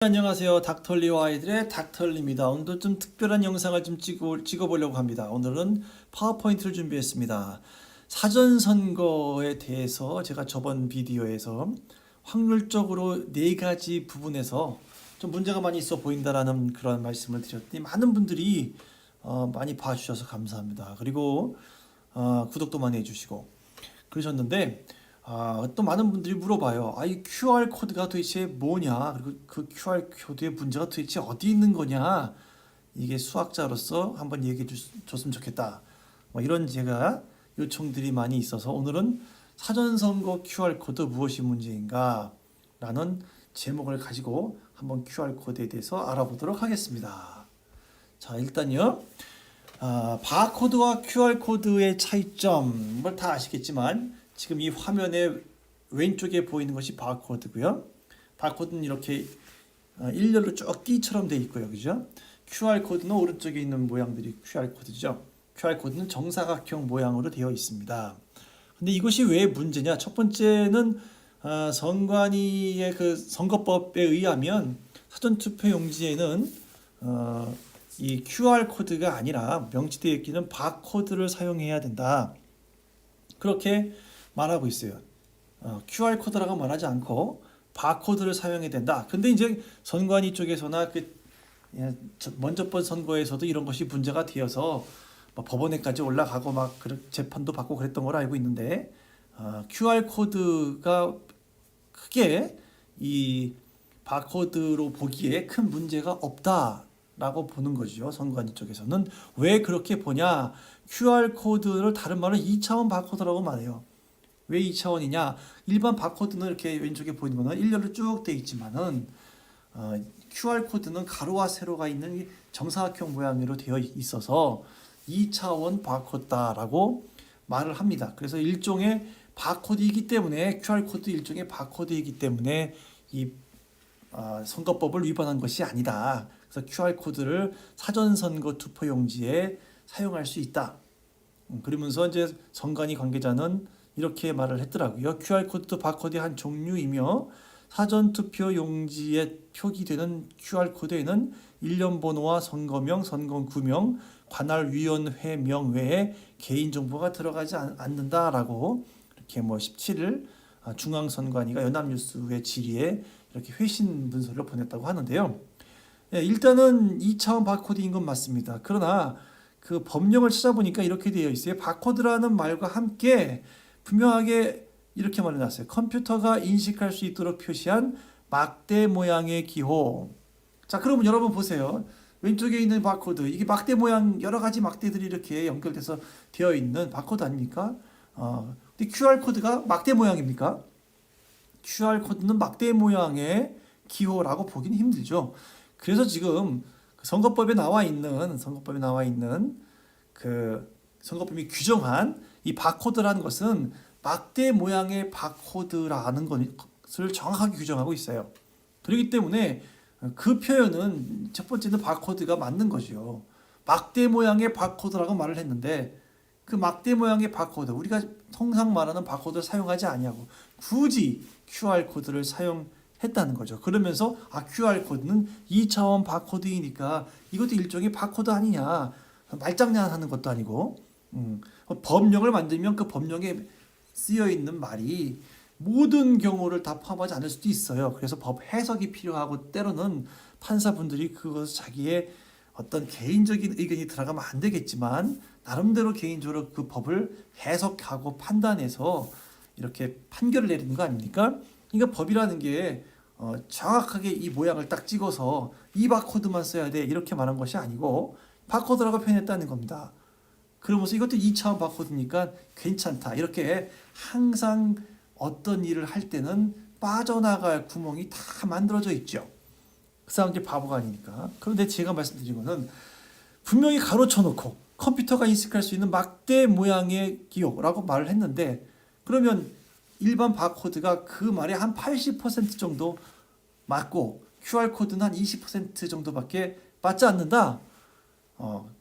안녕하세요. 닥터리와 아이들의 닥터리입니다. 오늘도 좀 특별한 영상을 좀 찍어보려고 합니다. 오늘은 파워포인트를 준비했습니다. 사전선거에 대해서 제가 저번 비디오에서 확률적으로 네 가지 부분에서 좀 문제가 많이 있어 보인다라는 그런 말씀을 드렸더니 많은 분들이 많이 봐주셔서 감사합니다. 그리고 구독도 많이 해주시고 그러셨는데 또 많은 분들이 물어봐요. 이 QR 코드가 도대체 뭐냐? 그리고 그 QR 코드의 문제가 도대체 어디 있는 거냐? 이게 수학자로서 한번 얘기해 줬으면 좋겠다. 이런 제가 요청들이 많이 있어서 오늘은 사전선거 QR 코드 무엇이 문제인가? 라는 제목을 가지고 한번 QR 코드에 대해서 알아보도록 하겠습니다. 자, 일단요. 바코드와 QR 코드의 차이점을 다 아시겠지만 지금 이 화면의 왼쪽에 보이는 것이 바코드고요. 바코드는 이렇게 일렬로 쭉 띠처럼 돼 있고요. 그죠? QR 코드는 오른쪽에 있는 모양들이 QR 코드죠. QR 코드는 정사각형 모양으로 되어 있습니다. 근데 이것이 왜 문제냐? 첫 번째는 선관위의 그 선거법에 의하면 사전투표용지에는 이 QR 코드가 아니라 명시되어 있기는 바코드를 사용해야 된다. 그렇게 말하고 있어요. QR 코드라고 말하지 않고 바코드를 사용해야 된다. 근데 이제 선관위 쪽에서나 먼저 번 선거에서도 이런 것이 문제가 되어서 법원에까지 올라가고 재판도 받고 그랬던 걸 알고 있는데 QR 코드가 크게 이 바코드로 보기에 큰 문제가 없다라고 보는 거죠. 선관위 쪽에서는 왜 그렇게 보냐? QR 코드를 다른 말로 2차원 바코드라고 말해요. 왜 2차원이냐? 일반 바코드는 이렇게 왼쪽에 보이는 거는 일렬로 쭉 돼 있지만은 QR 코드는 가로와 세로가 있는 정사각형 모양으로 되어 있어서 2차원 바코드다라고 말을 합니다. 그래서 일종의 바코드이기 때문에 QR 코드 일종의 바코드이기 때문에 이 선거법을 위반한 것이 아니다. 그래서 QR 코드를 사전선거 투표용지에 사용할 수 있다. 그러면서 이제 선관위 관계자는 이렇게 말을 했더라고요. QR코드도 바코드의 한 종류이며 사전투표 용지에 표기되는 QR코드에는 일련 번호와 선거명, 선거구명, 관할위원회명 외에 개인정보가 들어가지 않는다라고 이렇게 17일 중앙선관위가 연합뉴스의 질의에 이렇게 회신 문서를 보냈다고 하는데요. 일단은 2차원 바코드인 건 맞습니다. 그러나 그 법령을 찾아보니까 이렇게 되어 있어요. 바코드라는 말과 함께 분명하게 이렇게 말해놨어요. 컴퓨터가 인식할 수 있도록 표시한 막대 모양의 기호. 자, 그러면 여러분 보세요. 왼쪽에 있는 바코드. 이게 막대 모양, 여러 가지 막대들이 이렇게 연결돼서 되어 있는 바코드 아닙니까? 근데 QR코드가 막대 모양입니까? QR코드는 막대 모양의 기호라고 보기는 힘들죠. 그래서 지금 선거법에 나와 있는 그 선거법이 규정한 이 바코드라는 것은 막대 모양의 바코드라는 것을 정확하게 규정하고 있어요. 그렇기 때문에 그 표현은 첫 번째는 바코드가 맞는 거죠. 막대 모양의 바코드라고 말을 했는데 그 막대 모양의 바코드, 우리가 통상 말하는 바코드를 사용하지 아니하고 굳이 QR코드를 사용했다는 거죠. 그러면서 QR코드는 2차원 바코드이니까 이것도 일종의 바코드 아니냐, 말장난하는 것도 아니고 법령을 만들면 그 법령에 쓰여 있는 말이 모든 경우를 다 포함하지 않을 수도 있어요. 그래서 법 해석이 필요하고 때로는 판사분들이 그것을 자기의 어떤 개인적인 의견이 들어가면 안 되겠지만 나름대로 개인적으로 그 법을 해석하고 판단해서 이렇게 판결을 내리는 거 아닙니까? 그러니까 법이라는 게 정확하게 이 모양을 딱 찍어서 이 바코드만 써야 돼 이렇게 말한 것이 아니고 바코드라고 표현했다는 겁니다. 그러면서 이것도 2차원 바코드니까 괜찮다. 이렇게 항상 어떤 일을 할 때는 빠져나갈 구멍이 다 만들어져 있죠. 그 사람들이 바보가 아니니까. 그런데 제가 말씀드린 것은 분명히 가로쳐 놓고 컴퓨터가 인식할 수 있는 막대 모양의 기호라고 말을 했는데 그러면 일반 바코드가 그 말에 한 80% 정도 맞고 QR코드는 한 20% 정도밖에 맞지 않는다.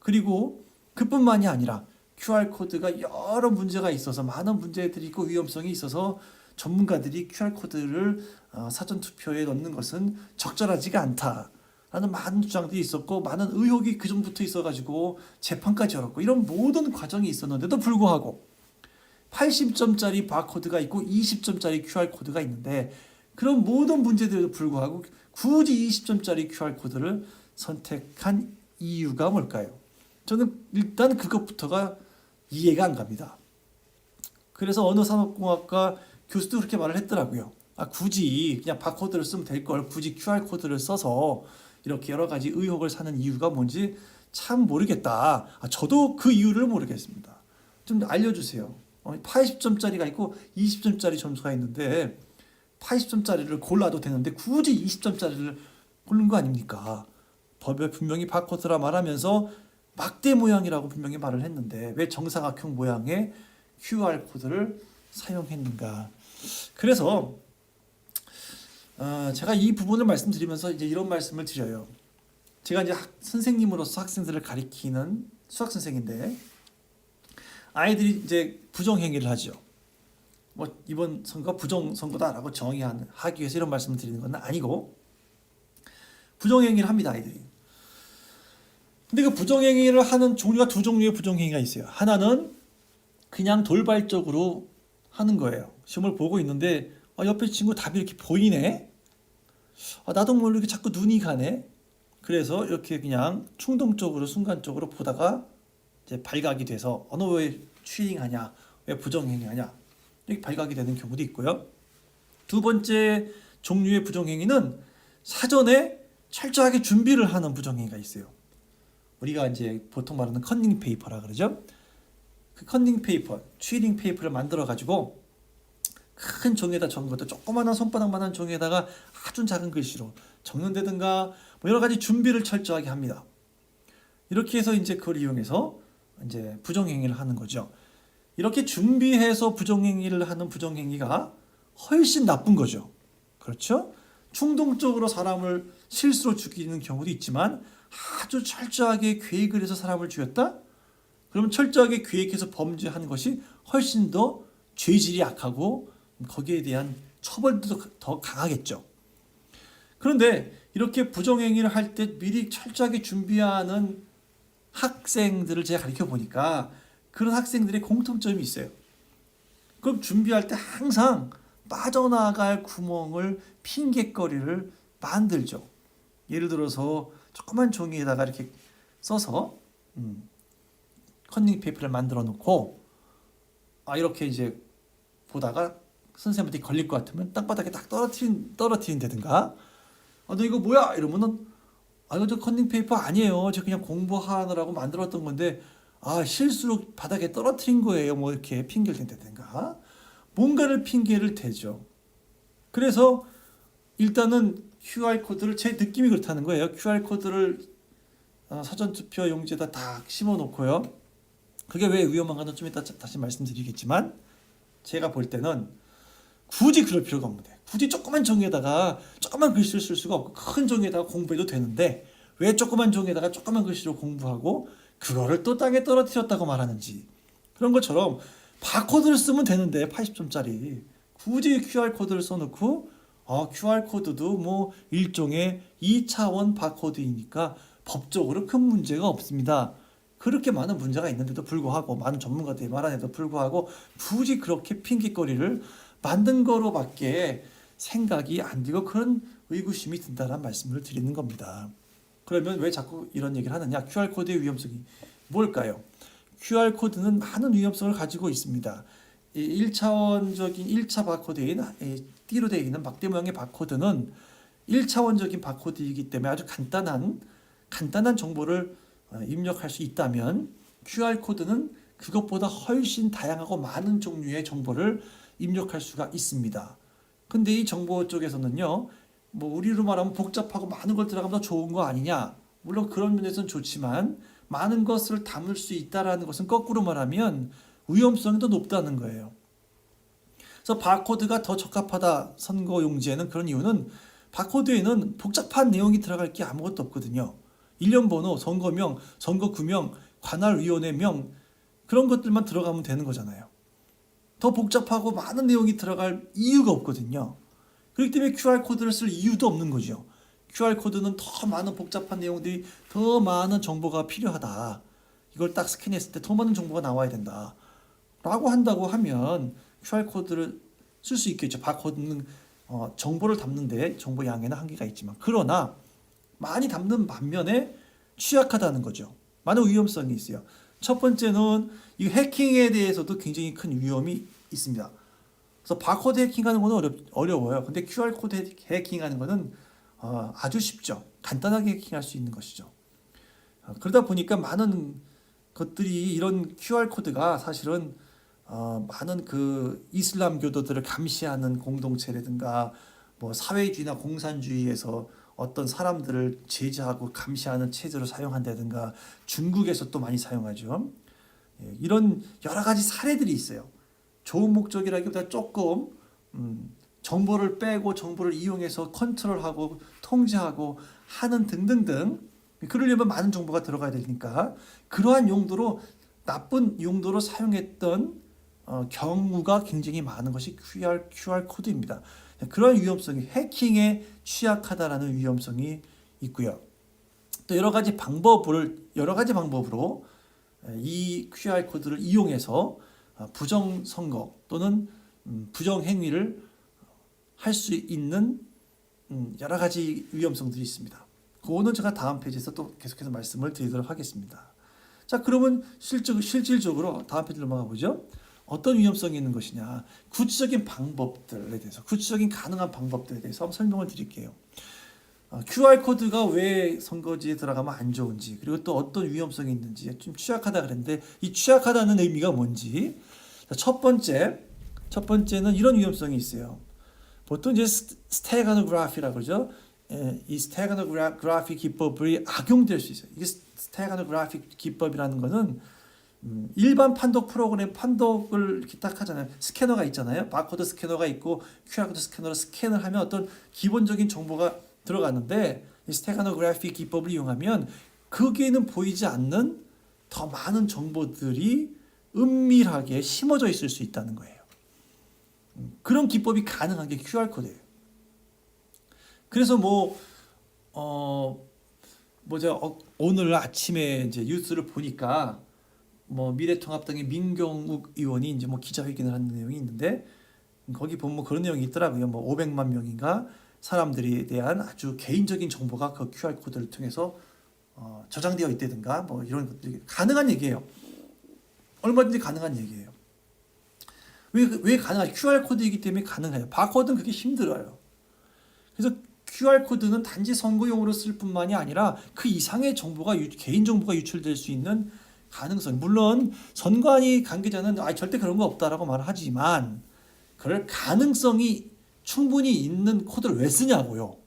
그리고 그뿐만이 아니라 QR코드가 여러 문제가 있어서 많은 문제들이 있고 위험성이 있어서 전문가들이 QR코드를 사전투표에 넣는 것은 적절하지가 않다라는 많은 주장들이 있었고 많은 의혹이 그 전부터 있어가지고 재판까지 열었고 이런 모든 과정이 있었는데도 불구하고 80점짜리 바코드가 있고 20점짜리 QR코드가 있는데 그런 모든 문제들에도 불구하고 굳이 20점짜리 QR코드를 선택한 이유가 뭘까요? 저는 일단 그것부터가 이해가 안 갑니다. 그래서 어느 산업공학과 교수도 그렇게 말을 했더라고요. 굳이 그냥 바코드를 쓰면 될 걸 굳이 QR코드를 써서 이렇게 여러 가지 의혹을 사는 이유가 뭔지 참 모르겠다. 저도 그 이유를 모르겠습니다. 좀 알려주세요. 80점짜리가 있고 20점짜리 점수가 있는데 80점짜리를 골라도 되는데 굳이 20점짜리를 고른 거 아닙니까? 법에 분명히 바코드라 말하면서 막대 모양이라고 분명히 말을 했는데 왜 정사각형 모양의 QR코드를 사용했는가? 그래서 제가 이 부분을 말씀드리면서 이제 이런 말씀을 드려요. 제가 이제 선생님으로서 학생들을 가리키는 수학 선생인데 아이들이 이제 부정 행위를 하죠. 뭐 이번 선거 부정 선거다라고 정의하기 위해서 이런 말씀을 드리는 건 아니고 부정 행위를 합니다, 아이들이. 근데 그 부정 행위를 하는 종류가 두 종류의 부정 행위가 있어요. 하나는 그냥 돌발적으로 하는 거예요. 시험을 보고 있는데 옆에 친구 답이 이렇게 보이네. 나도 모르게 자꾸 눈이 가네. 그래서 이렇게 그냥 충동적으로 순간적으로 보다가 이제 발각이 돼서 너 왜 추잉하냐, 왜 부정행위하냐 이렇게 발각이 되는 경우도 있고요. 두 번째 종류의 부정행위는 사전에 철저하게 준비를 하는 부정행위가 있어요. 우리가 이제 보통 말하는 컨닝 페이퍼라 그러죠. 그 컨닝 페이퍼, 추리닝 페이퍼를 만들어 가지고 큰 종이에다 적은 것도 조그마한 손바닥만한 종이에다가 아주 작은 글씨로 적는다든가 뭐 여러 가지 준비를 철저하게 합니다. 이렇게 해서 이제 그걸 이용해서 이제 부정행위를 하는 거죠. 이렇게 준비해서 부정행위를 하는 부정행위가 훨씬 나쁜 거죠. 그렇죠? 충동적으로 사람을 실수로 죽이는 경우도 있지만 아주 철저하게 계획을 해서 사람을 죽였다? 그러면 철저하게 계획해서 범죄하는 것이 훨씬 더 죄질이 약하고 거기에 대한 처벌도 더 강하겠죠. 그런데 이렇게 부정행위를 할 때 미리 철저하게 준비하는 학생들을 제가 가르쳐 보니까 그런 학생들의 공통점이 있어요. 그럼 준비할 때 항상 빠져나갈 구멍을 핑곗거리를 만들죠. 예를 들어서 조그만 종이에다가 이렇게 써서 컨닝 페이퍼를 만들어 놓고 이렇게 이제 보다가 선생님한테 걸릴 것 같으면 땅바닥에 딱 떨어뜨린다든가 너 이거 뭐야? 이러면은 이거 저 컨닝 페이퍼 아니에요. 저 그냥 공부하느라고 만들었던 건데 실수로 바닥에 떨어뜨린 거예요. 뭐 이렇게 핑계를 댄다든가 뭔가를 핑계를 대죠. 그래서 일단은 QR코드를 제 느낌이 그렇다는 거예요. QR코드를 사전투표 용지에다 딱 심어놓고요. 그게 왜 위험한가는 좀 이따 다시 말씀드리겠지만 제가 볼 때는 굳이 그럴 필요가 없는데 굳이 조그만 종이에다가 조그만 글씨를 쓸 수가 없고 큰 종이에다가 공부해도 되는데 왜 조그만 종이에다가 조그만 글씨로 공부하고 그거를 또 땅에 떨어뜨렸다고 말하는지 그런 것처럼 바코드를 쓰면 되는데 80점짜리 굳이 QR코드를 써놓고 QR코드도 뭐 일종의 2차원 바코드이니까 법적으로 큰 문제가 없습니다. 그렇게 많은 문제가 있는데도 불구하고 많은 전문가들이 말하는데도 불구하고 굳이 그렇게 핑계거리를 만든 거로밖에 생각이 안 들고 그런 의구심이 든다는 말씀을 드리는 겁니다. 그러면 왜 자꾸 이런 얘기를 하느냐? QR코드의 위험성이 뭘까요? QR코드는 많은 위험성을 가지고 있습니다. 1차원적인 1차 바코드인 띠로 되어 있는 막대 모양의 바코드는 1차원적인 바코드이기 때문에 아주 간단한 정보를 입력할 수 있다면 QR코드는 그것보다 훨씬 다양하고 많은 종류의 정보를 입력할 수가 있습니다. 근데 이 정보 쪽에서는요, 뭐 우리로 말하면 복잡하고 많은 걸 들어가면 더 좋은 거 아니냐? 물론 그런 면에서는 좋지만 많은 것을 담을 수 있다라는 것은 거꾸로 말하면 위험성이 더 높다는 거예요. 그래서 바코드가 더 적합하다 선거용지에는 그런 이유는 바코드에는 복잡한 내용이 들어갈 게 아무것도 없거든요. 일련번호, 선거명, 선거구명, 관할위원회명 그런 것들만 들어가면 되는 거잖아요. 더 복잡하고 많은 내용이 들어갈 이유가 없거든요. 그렇기 때문에 QR코드를 쓸 이유도 없는 거죠. QR코드는 더 많은 복잡한 내용들이 더 많은 정보가 필요하다. 이걸 딱 스캔했을 때 더 많은 정보가 나와야 된다. 라고 한다고 하면 QR코드를 쓸 수 있겠죠. 바코드는 정보를 담는데 정보 양에는 한계가 있지만 그러나 많이 담는 반면에 취약하다는 거죠. 많은 위험성이 있어요. 첫 번째는 이 해킹에 대해서도 굉장히 큰 위험이 있습니다. 그래서 바코드 해킹하는 거는 어려워요. 근데 QR코드 해킹하는 거는 아주 쉽죠. 간단하게 해킹할 수 있는 것이죠. 그러다 보니까 많은 것들이 이런 QR코드가 사실은 많은 그 이슬람 교도들을 감시하는 공동체라든가 뭐 사회주의나 공산주의에서 어떤 사람들을 제재하고 감시하는 체제로 사용한다든가 중국에서 또 많이 사용하죠. 이런 여러 가지 사례들이 있어요. 좋은 목적이라기보다 조금 정보를 빼고 정보를 이용해서 컨트롤하고 통제하고 하는 등등등 그러려면 많은 정보가 들어가야 되니까 그러한 용도로 나쁜 용도로 사용했던 경우가 굉장히 많은 것이 QR코드입니다. 그런 위험성이 해킹에 취약하다라는 위험성이 있고요. 또 여러 가지 방법으로 이 QR코드를 이용해서 부정 선거 또는 부정 행위를 할 수 있는 여러 가지 위험성들이 있습니다. 그거는 제가 다음 페이지에서 또 계속해서 말씀을 드리도록 하겠습니다. 자, 그러면 실질적으로 다음 페이지로 넘어가 보죠. 어떤 위험성이 있는 것이냐, 구체적인 방법들에 대해서, 구체적인 가능한 방법들에 대해서 한번 설명을 드릴게요. QR코드가 왜 선거지에 들어가면 안 좋은지, 그리고 또 어떤 위험성이 있는지, 좀 취약하다 그랬는데 이 취약하다는 의미가 뭔지. 자, 첫 번째는 이런 위험성이 있어요. 보통 이제 스테가노그래피라고 그러죠. 이 스테가노그래피 기법이 악용될 수 있어요. 이게 스테가노그래피 기법이라는 거는 일반 판독 프로그램 판독을 이렇게 딱 하잖아요. 스캐너가 있잖아요. 바코드 스캐너가 있고 QR코드 스캐너로 스캔을 하면 어떤 기본적인 정보가 들어가는데 이 스테가노그래피 기법을 이용하면 거기에는 보이지 않는 더 많은 정보들이 은밀하게 심어져 있을 수 있다는 거예요. 그런 기법이 가능한 게 QR코드예요. 그래서 오늘 아침에 이제 뉴스를 보니까 미래통합당의 민경욱 의원이 이제 기자회견을 하는 내용이 있는데 거기 보면 그런 내용이 있더라고요. 500만 명인가 사람들에 대한 아주 개인적인 정보가 그 QR코드를 통해서 저장되어 있다든가 이런 것들이 가능한 얘기예요. 얼마든지 가능한 얘기예요. 왜 가능하지? QR코드이기 때문에 가능해요. 바코드는 그게 힘들어요. 그래서 QR코드는 단지 선거용으로 쓸 뿐만이 아니라 그 이상의 정보가 개인정보가 유출될 수 있는 가능성. 물론 선관위 관계자는 절대 그런 거 없다라고 말하지만 그럴 가능성이 충분히 있는 코드를 왜 쓰냐고요.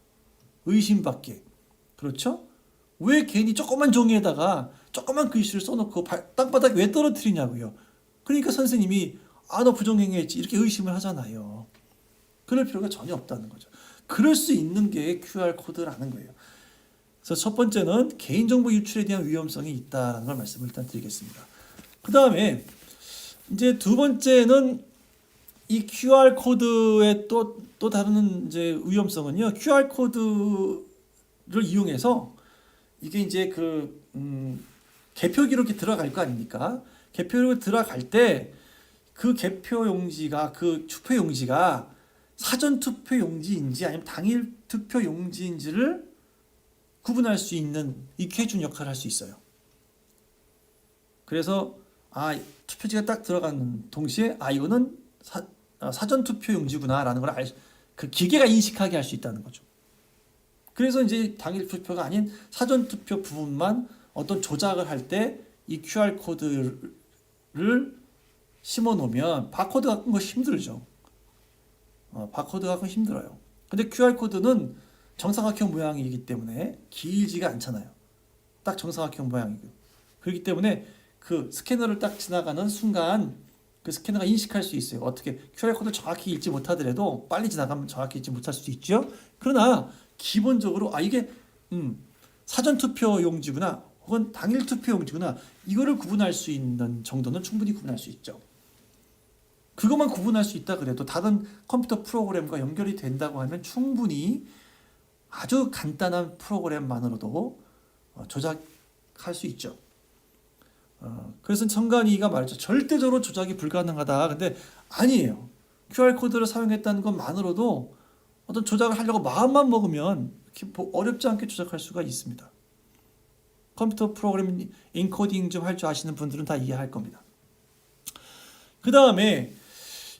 의심밖에. 그렇죠? 왜 괜히 조그만 종이에다가 조그만 글씨를 써놓고 땅바닥에 왜 떨어뜨리냐고요. 그러니까 선생님이 너 부정행위했지 이렇게 의심을 하잖아요. 그럴 필요가 전혀 없다는 거죠. 그럴 수 있는 게 QR코드라는 거예요. 그래서 첫 번째는 개인정보 유출에 대한 위험성이 있다는 걸 말씀을 일단 드리겠습니다. 그 다음에 이제 두 번째는 이 QR코드의 또 다른 이제 위험성은요. QR코드를 이용해서 이게 이제 개표 기록이 들어갈 거 아닙니까? 개표 기록이 들어갈 때 그 개표 용지가 그 투표 용지가 사전 투표 용지인지 아니면 당일 투표 용지인지를 구분할 수 있는 익혀 준 역할을 할 수 있어요. 그래서 투표지가 딱 들어가는 동시에 이거는 사전 투표 용지구나라는 걸 그 기계가 인식하게 할 수 있다는 거죠. 그래서 이제 당일 투표가 아닌 사전 투표 부분만 어떤 조작을 할 때 이 QR 코드를 심어 놓으면 바코드 갖는 거 힘들죠. 바코드 갖고 힘들어요. 근데 QR 코드는 정사각형 모양이기 때문에 길지가 않잖아요. 딱 정사각형 모양이고. 그렇기 때문에 그 스캐너를 딱 지나가는 순간 그 스캐너가 인식할 수 있어요. 어떻게 QR 코드를 정확히 읽지 못하더라도 빨리 지나가면 정확히 읽지 못할 수도 있죠. 그러나 기본적으로 이게 사전 투표 용지구나 혹은 당일 투표 용지구나 이거를 구분할 수 있는 정도는 충분히 구분할 수 있죠. 그것만 구분할 수 있다 그래도 다른 컴퓨터 프로그램과 연결이 된다고 하면 충분히 아주 간단한 프로그램만으로도 조작할 수 있죠. 그래서 청간이가 말했죠. 절대적으로 조작이 불가능하다. 근데 아니에요. QR코드를 사용했다는 것만으로도 어떤 조작을 하려고 마음만 먹으면 어렵지 않게 조작할 수가 있습니다. 컴퓨터 프로그램 인코딩 좀 할 줄 아시는 분들은 다 이해할 겁니다. 그 다음에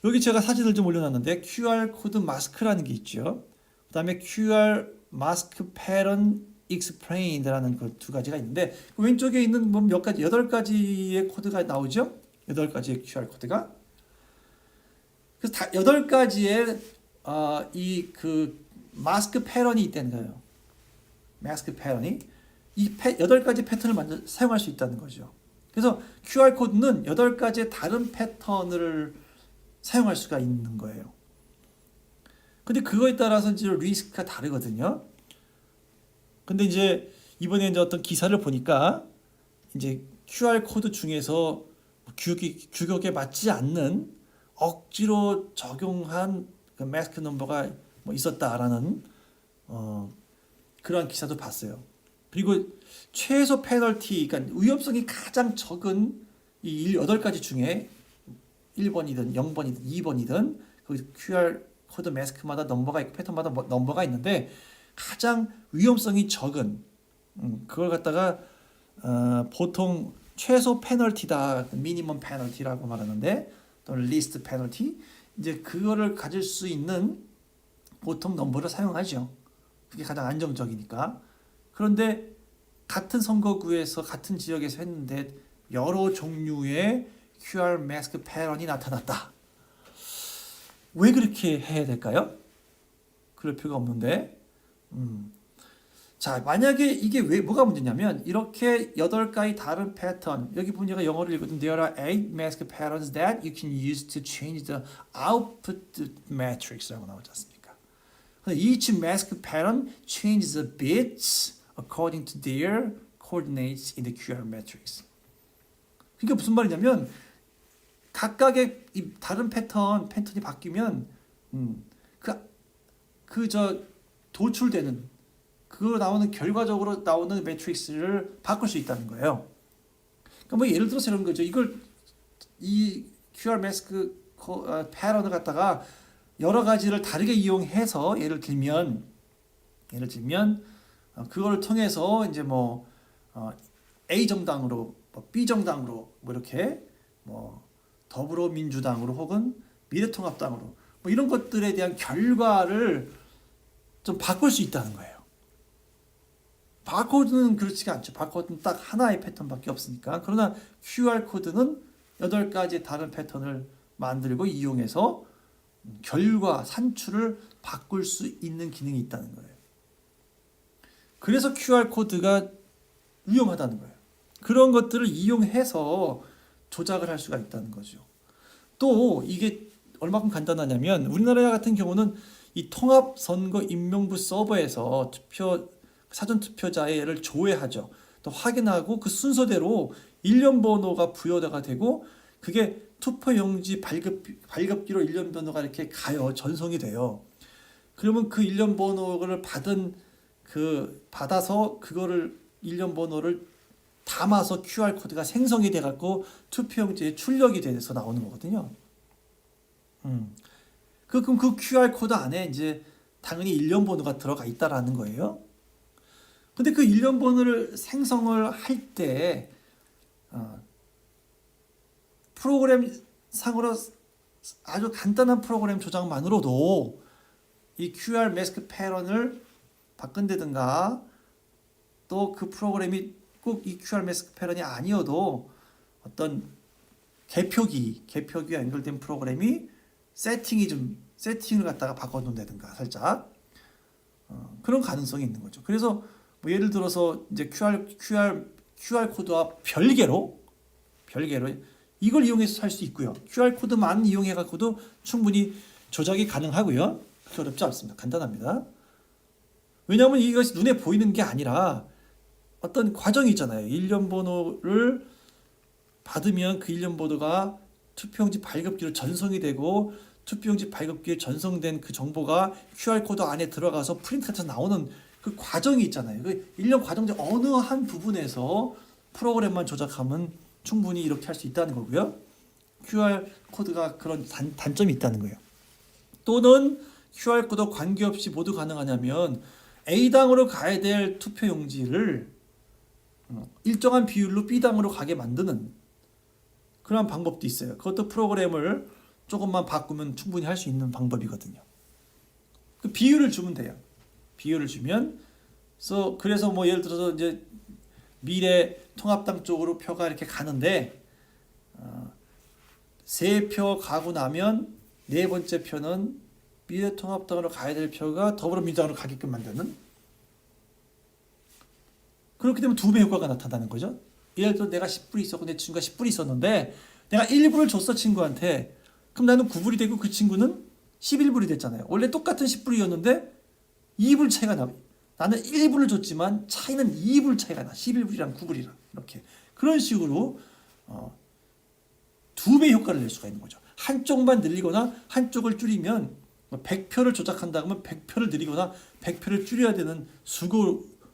여기 제가 사진을 좀 올려놨는데 QR코드 마스크라는 게 있죠. 그 다음에 QR 마스크 패턴 explained라는 그 두 가지가 있는데 그 왼쪽에 있는 뭐 몇 가지 8가지의 코드가 나오죠. 8가지의 QR 코드가. 그래서 다 8가지의 이 그 마스크 패턴이 있다는 거예요. 마스크 패턴이 이 8가지 패턴을 먼저 사용할 수 있다는 거죠. 그래서 QR 코드는 8가지의 다른 패턴을 사용할 수가 있는 거예요. 근데 그거에 따라서 이제 리스크가 다르거든요. 근데 이제 이번에 이제 어떤 기사를 보니까 이제 QR 코드 중에서 규격에 맞지 않는 억지로 적용한 그 마스크 넘버가 뭐 있었다라는 그러한 기사도 봤어요. 그리고 최소 페널티, 그러니까 위험성이 가장 적은 이 8가지 중에 1번이든 0번이든 2번이든 그 QR 코드 마스크마다 넘버가 있고 패턴마다 넘버가 있는데 가장 위험성이 적은 그걸 갖다가 보통 최소 페널티다, 미니멈 페널티라고 말하는데 또는 리스트 페널티 이제 그거를 가질 수 있는 보통 넘버를 사용하죠. 그게 가장 안정적이니까. 그런데 같은 선거구에서 같은 지역에서 했는데 여러 종류의 QR 마스크 패턴이 나타났다. 왜 그렇게 해야 될까요? 그럴 필요가 없는데. 자, 만약에 이게 왜 뭐가 문제냐면 이렇게 8가지 다른 패턴 여기 보면 제가 영어를 읽거든. There are 8 mask patterns that you can use to change the output matrix라고 나오지 않습니까? Each mask pattern changes the bits according to their coordinates in the QR matrix. 그러니까 무슨 말이냐면 각각의 이 다른 패턴이 바뀌면 도출되는 그 나오는 결과적으로 나오는 매트릭스를 바꿀 수 있다는 거예요. 그러니까 뭐 예를 들어서 이런 거죠. 이 QR 마스크 패턴을 갖다가 여러 가지를 다르게 이용해서 예를 들면 그걸 통해서 이제 뭐 A 정당으로 B 정당으로 뭐 이렇게 뭐 더불어민주당으로 혹은 미래통합당으로 뭐 이런 것들에 대한 결과를 좀 바꿀 수 있다는 거예요. 바코드는 그렇지가 않죠. 바코드는 딱 하나의 패턴밖에 없으니까. 그러나 QR코드는 8가지 다른 패턴을 만들고 이용해서 결과, 산출을 바꿀 수 있는 기능이 있다는 거예요. 그래서 QR코드가 위험하다는 거예요. 그런 것들을 이용해서 조작을 할 수가 있다는 거죠. 또 이게 얼마큼 간단하냐면 우리나라 같은 경우는 이 통합선거인명부 서버에서 사전투표자를 조회하죠. 또 확인하고 그 순서대로 일련 번호가 부여가 되고 그게 투표용지 발급기로 일련 번호가 이렇게 가요. 전송이 돼요. 그러면 그 일련 번호를 받아서 그거를 일련 번호를 담아서 QR 코드가 생성이 돼 갖고 투표용지에 출력이 돼서 나오는 거거든요. 그럼 그 QR 코드 안에 이제 당연히 일련 번호가 들어가 있다라는 거예요. 근데 그 일련 번호를 생성을 할 때 프로그램 상으로 아주 간단한 프로그램 조작만으로도 이 QR 마스크 패턴을 바꾼다든가 또 그 프로그램이 꼭 이 QR 마스크 패턴이 아니어도 어떤 개표기와 연결된 프로그램이 세팅을 갖다가 바꿔놓는다든가 살짝 그런 가능성이 있는 거죠. 그래서 뭐 예를 들어서 이제 QR 코드와 별개로 이걸 이용해서 할 수 있고요. QR 코드만 이용해 갖고도 충분히 조작이 가능하고요. 그렇게 어렵지 않습니다. 간단합니다. 왜냐하면 이것이 눈에 보이는 게 아니라 어떤 과정이 있잖아요. 일련 번호를 받으면 그 일련 번호가 투표용지 발급기로 전송이 되고 투표용지 발급기에 전송된 그 정보가 QR코드 안에 들어가서 프린트해서 나오는 그 과정이 있잖아요. 그 일련 과정 중 어느 한 부분에서 프로그램만 조작하면 충분히 이렇게 할 수 있다는 거고요. QR코드가 그런 단점이 있다는 거예요. 또는 QR코드 관계없이 모두 가능하냐면 A당으로 가야 될 투표용지를 일정한 비율로 B당으로 가게 만드는 그런 방법도 있어요. 그것도 프로그램을 조금만 바꾸면 충분히 할 수 있는 방법이거든요. 그 비율을 주면 돼요. 비율을 주면 그래서 뭐 예를 들어서 이제 미래통합당 쪽으로 표가 이렇게 가는데 3표 가고 나면 4번째 표는 미래통합당으로 가야 될 표가 더불어민주당으로 가게끔 만드는, 그렇게 되면 2배 효과가 나타나는 거죠. 예를 들어 내가 10불이 있었고 내 친구가 10불이 있었는데 내가 1불을 줬어 친구한테. 그럼 나는 9불이 되고 그 친구는 11불이 됐잖아요. 원래 똑같은 10불이었는데 2불 차이가 나. 나는 1불을 줬지만 차이는 2불 차이가 나. 11불이랑 9불이랑 이렇게. 그런 식으로 2배 효과를 낼 수가 있는 거죠. 한쪽만 늘리거나 한쪽을 줄이면 100표를 조작한다 그러면 100표를 늘리거나 100표를 줄여야 되는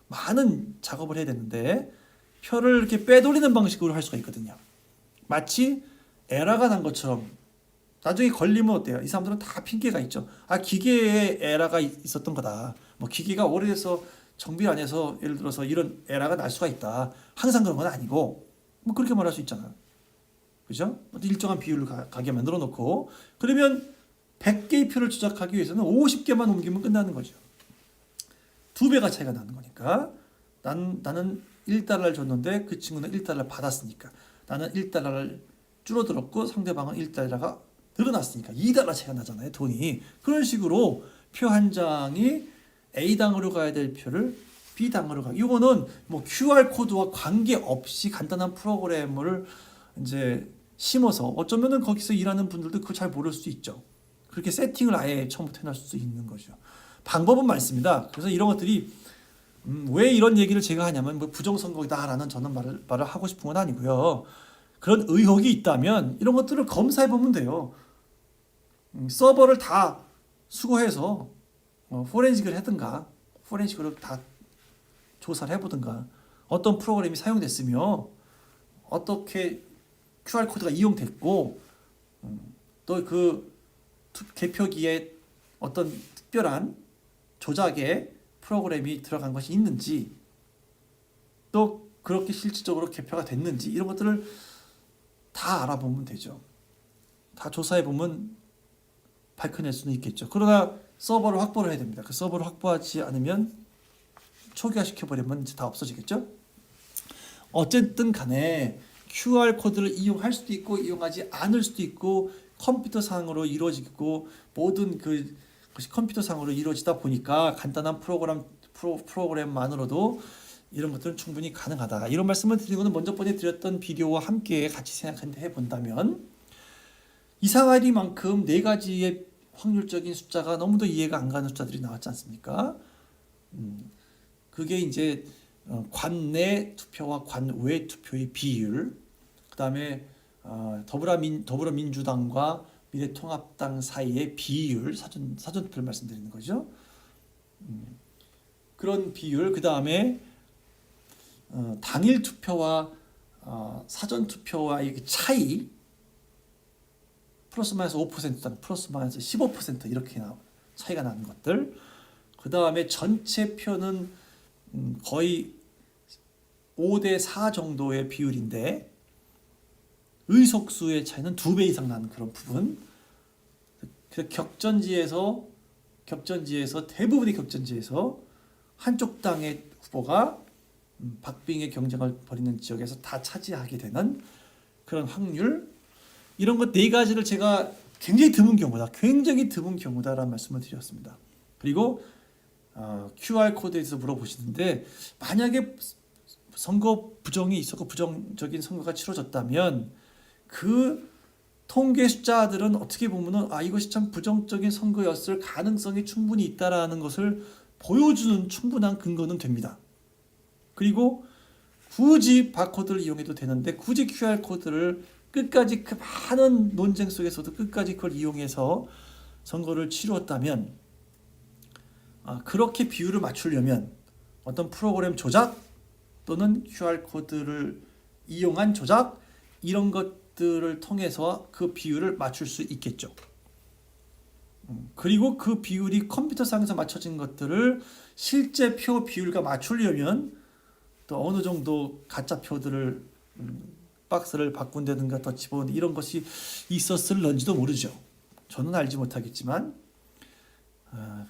많은 작업을 해야 되는데 표를 이렇게 빼돌리는 방식으로 할 수가 있거든요. 마치 에러가 난 것처럼 나중에 걸리면 어때요? 이 사람들은 다 핑계가 있죠. 기계에 에러가 있었던 거다. 뭐 기계가 오래돼서 정비 안 해서 예를 들어서 이런 에러가 날 수가 있다. 항상 그런 건 아니고 뭐 그렇게 말할 수 있잖아요. 그죠? 일정한 비율을 가게 만들어 놓고 그러면 100개의 표를 조작하기 위해서는 50개만 옮기면 끝나는 거죠. 2배가 차이가 나는 거니까 나는 1달러를 줬는데 그 친구는 1달러를 받았으니까 나는 1달러를 줄어들었고 상대방은 1달러가 늘어났으니까 2달러 차이가 나잖아요. 돈이. 그런 식으로 표 한 장이 A당으로 가야 될 표를 B당으로 가고, 이거는 뭐 QR코드와 관계없이 간단한 프로그램을 이제 심어서 어쩌면은 거기서 일하는 분들도 그걸 잘 모를 수 있죠. 그렇게 세팅을 아예 처음부터 해놓을 수 있는 거죠. 방법은 많습니다. 그래서 이런 것들이 왜 이런 얘기를 제가 하냐면 뭐 부정선거다라는 저는 말을 하고 싶은 건 아니고요. 그런 의혹이 있다면 이런 것들을 검사해 보면 돼요. 서버를 다 수거해서 포렌식을 하든가 포렌식으로 다 조사를 해보든가 어떤 프로그램이 사용됐으며 어떻게 QR코드가 이용됐고 또 그 개표기에 어떤 특별한 조작의 프로그램이 들어간 것이 있는지 또 그렇게 실질적으로 개표가 됐는지 이런 것들을 다 알아보면 되죠. 다 조사해보면 밝혀낼 수는 있겠죠. 그러나 서버를 확보를 해야 됩니다. 그 서버를 확보하지 않으면 초기화시켜버리면 이제 다 없어지겠죠. 어쨌든 간에 QR코드를 이용할 수도 있고 이용하지 않을 수도 있고 컴퓨터상으로 이루어지고 모든 그것이 컴퓨터상으로 이루어지다 보니까 간단한 프로그램만으로도 이런 것들은 충분히 가능하다. 이런 말씀을 드리는 것은 먼저 번에 드렸던 비디오와 함께 같이 생각해 본다면 이상하리만큼 4가지의 확률적인 숫자가 너무도 이해가 안 가는 숫자들이 나왔지 않습니까? 그게 이제 관내 투표와 관외 투표의 비율, 그 다음에 더불어민주당과 미래통합당 사이의 비율, 사전투표를 말씀드리는 거죠. 그런 비율, 그 다음에 당일 투표와 사전투표와의 차이, 플러스 마이너스 5%, 플러스 마이너스 15% 이렇게 차이가 나는 것들, 그 다음에 전체 표는 거의 5대4 정도의 비율인데 의석수의 차이는 2배 이상 나는 그런 부분. 그래서 대부분의 격전지에서 한쪽 당의 후보가 박빙의 경쟁을 벌이는 지역에서 다 차지하게 되는 그런 확률, 이런 것 4가지를 제가 굉장히 드문 경우다라는 말씀을 드렸습니다. 그리고 QR코드에 대해서 물어보시는데 만약에 선거 부정이 있었고 부정적인 선거가 치러졌다면 그 통계 숫자들은 어떻게 보면은 이것이 참 부정적인 선거였을 가능성이 충분히 있다라는 것을 보여주는 충분한 근거는 됩니다. 그리고 굳이 바코드를 이용해도 되는데 굳이 QR코드를 끝까지 그 많은 논쟁 속에서도 끝까지 그걸 이용해서 선거를 치루었다면, 그렇게 비율을 맞추려면 어떤 프로그램 조작 또는 QR코드를 이용한 조작, 이런 것들을 통해서 그 비율을 맞출 수 있겠죠. 그리고 그 비율이 컴퓨터상에서 맞춰진 것들을 실제 표 비율과 맞추려면 또 어느 정도 가짜 표들을 박스를 바꾼다든가 더 집어넣는 이런 것이 있었을런지도 모르죠. 저는 알지 못하겠지만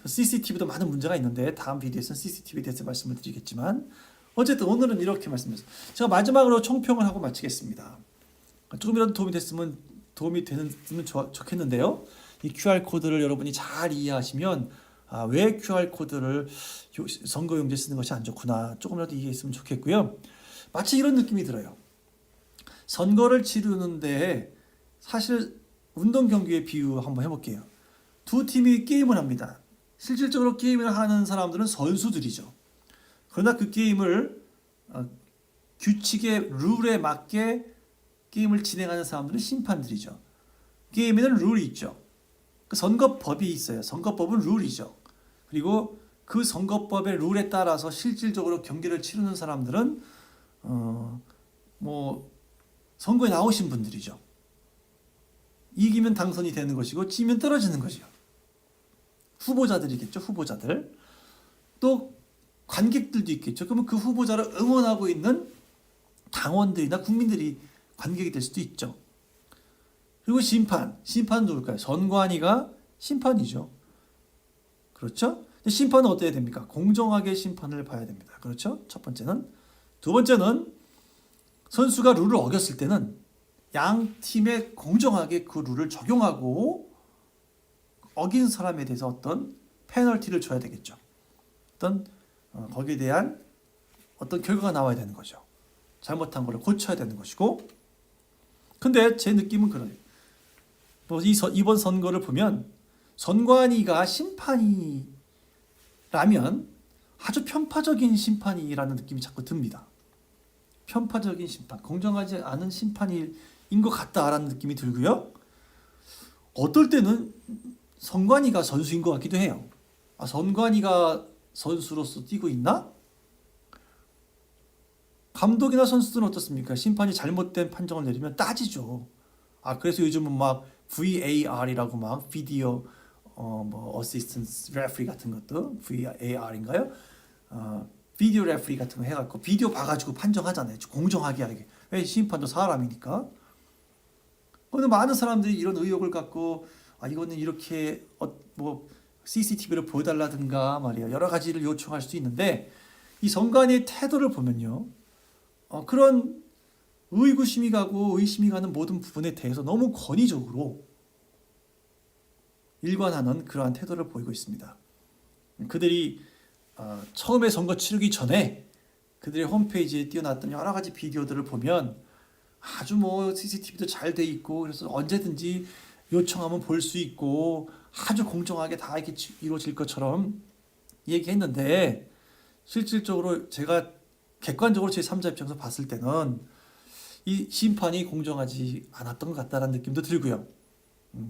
CCTV도 많은 문제가 있는데 다음 비디오에서는 CCTV에 대해서 말씀을 드리겠지만, 어쨌든 오늘은 이렇게 말씀드렸습니다. 제가 마지막으로 총평을 하고 마치겠습니다. 조금이라도 도움이 되면 좋겠는데요. 이 QR코드를 여러분이 잘 이해하시면 왜 QR코드를 선거용지에 쓰는 것이 안 좋구나 조금이라도 이해했으면 좋겠고요. 마치 이런 느낌이 들어요. 선거를 치르는데 사실 운동 경기의 비유 한번 해볼게요. 두 팀이 게임을 합니다. 실질적으로 게임을 하는 사람들은 선수들이죠. 그러나 그 게임을 규칙의 룰에 맞게 게임을 진행하는 사람들은 심판들이죠. 게임에는 룰이 있죠. 그 선거법이 있어요. 선거법은 룰이죠. 그리고 그 선거법의 룰에 따라서 실질적으로 경기를 치르는 사람들은 선거에 나오신 분들이죠. 이기면 당선이 되는 것이고 지면 떨어지는 것이요. 후보자들이겠죠. 후보자들. 또 관객들도 있겠죠. 그러면 그 후보자를 응원하고 있는 당원들이나 국민들이 관객이 될 수도 있죠. 그리고 심판은 누굴까요? 선관위가 심판이죠. 그렇죠? 근데 심판은 어때야 됩니까? 공정하게 심판을 봐야 됩니다. 그렇죠? 첫 번째는. 두 번째는 선수가 룰을 어겼을 때는 양 팀에 공정하게 그 룰을 적용하고 어긴 사람에 대해서 어떤 페널티를 줘야 되겠죠. 어떤 거기에 대한 어떤 결과가 나와야 되는 거죠. 잘못한 거를 고쳐야 되는 것이고. 근데 제 느낌은 그래요. 이번 선거를 보면 선관위가 심판이라면 아주 편파적인 심판이라는 느낌이 자꾸 듭니다. 편파적인 심판, 공정하지 않은 심판인 것 같다라는 느낌이 들고요. 어떨 때는 선관위가 선수인 것 같기도 해요. 선관위가 선수로서 뛰고 있나? 감독이나 선수들은 어떻습니까? 심판이 잘못된 판정을 내리면 따지죠. 그래서 요즘은 막 VAR이라고 막 비디오 어시스턴트 레프리 같은 것도 VAR인가요? 비디오 레프리 같은 거 해갖고 비디오 봐가지고 판정하잖아요. 공정하게 하게. 왜? 심판도 사람이니까. 그런데 많은 사람들이 이런 의혹을 갖고 이거는 이렇게 CCTV를 보여달라든가 말이야 여러 가지를 요청할 수 있는데, 이 선관위의 태도를 보면요, 그런 의구심이 가고 의심이 가는 모든 부분에 대해서 너무 권위적으로 일관하는 그러한 태도를 보이고 있습니다. 그들이 처음에 선거 치르기 전에 그들의 홈페이지에 띄워놨던 여러 가지 비디오들을 보면 아주 CCTV도 잘 돼 있고 그래서 언제든지 요청하면 볼 수 있고 아주 공정하게 다 이렇게 이루어질 것처럼 얘기했는데, 실질적으로 제가 객관적으로 제 3자 입장에서 봤을 때는 이 심판이 공정하지 않았던 것 같다라는 느낌도 들고요.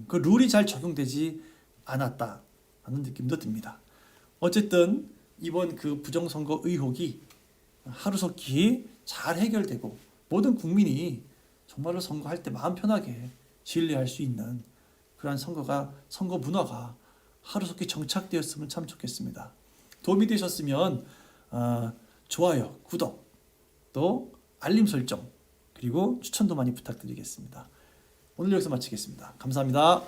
그 룰이 잘 적용되지 않았다라는 느낌도 듭니다. 어쨌든 이번 그 부정선거 의혹이 하루속히 잘 해결되고 모든 국민이 정말로 선거할 때 마음 편하게 신뢰할 수 있는 그러한 선거 문화가 하루속히 정착되었으면 참 좋겠습니다. 도움이 되셨으면 좋아요, 구독, 또 알림 설정, 그리고 추천도 많이 부탁드리겠습니다. 오늘 여기서 마치겠습니다. 감사합니다.